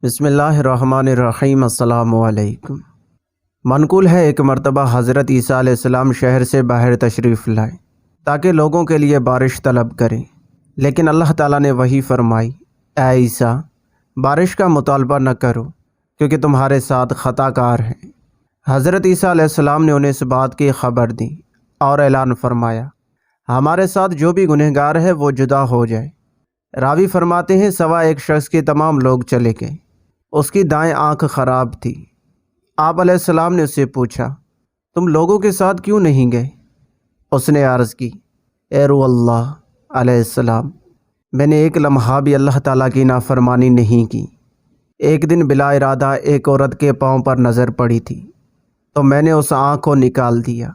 بسم اللہ الرحمن الرحیم۔ السلام علیکم۔ منقول ہے ایک مرتبہ حضرت عیسیٰ علیہ السلام شہر سے باہر تشریف لائے تاکہ لوگوں کے لیے بارش طلب کریں، لیکن اللہ تعالیٰ نے وحی فرمائی، اے عیسیٰ بارش کا مطالبہ نہ کرو کیونکہ تمہارے ساتھ خطا کار ہیں۔ حضرت عیسیٰ علیہ السلام نے انہیں اس بات کی خبر دی اور اعلان فرمایا، ہمارے ساتھ جو بھی گنہگار ہے وہ جدا ہو جائے۔ راوی فرماتے ہیں سوا ایک شخص کے تمام لوگ چلے گئے، اس کی دائیں آنکھ خراب تھی۔ آپ علیہ السلام نے اس سے پوچھا، تم لوگوں کے ساتھ کیوں نہیں گئے؟ اس نے عرض کی، اے روح اللہ علیہ السلام، میں نے ایک لمحہ بھی اللہ تعالیٰ کی نافرمانی نہیں کی۔ ایک دن بلا ارادہ ایک عورت کے پاؤں پر نظر پڑی تھی تو میں نے اس آنکھ کو نکال دیا،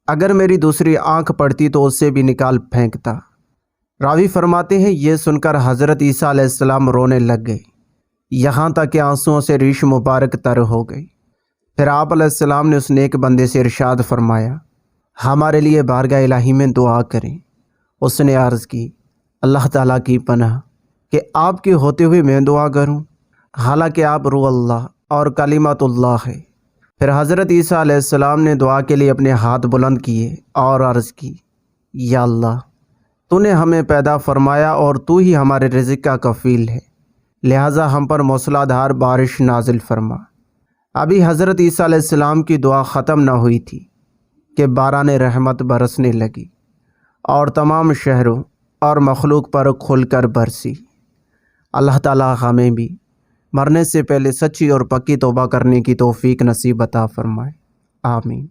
اگر میری دوسری آنکھ پڑتی تو اس سے بھی نکال پھینکتا۔ راوی فرماتے ہیں یہ سن کر حضرت عیسیٰ علیہ السلام رونے لگ گئے، یہاں تک کہ آنسوؤں سے ریش مبارک تر ہو گئی۔ پھر آپ علیہ السلام نے اس نیک بندے سے ارشاد فرمایا، ہمارے لیے بارگاہ الہی میں دعا کریں۔ اس نے عرض کی، اللہ تعالیٰ کی پناہ کہ آپ کے ہوتے ہوئے میں دعا کروں، حالانکہ آپ روح اللہ اور کلمۃ اللہ ہے۔ پھر حضرت عیسیٰ علیہ السلام نے دعا کے لیے اپنے ہاتھ بلند کیے اور عرض کی، یا اللہ تو نے ہمیں پیدا فرمایا اور تو ہی ہمارے رزق کا کفیل ہے، لہٰذا ہم پر موسلا دھار بارش نازل فرما۔ ابھی حضرت عیسیٰ علیہ السلام کی دعا ختم نہ ہوئی تھی کہ باران رحمت برسنے لگی اور تمام شہروں اور مخلوق پر کھل کر برسی۔ اللہ تعالیٰ ہمیں بھی مرنے سے پہلے سچی اور پکی توبہ کرنے کی توفیق نصیب عطا فرمائے، آمین۔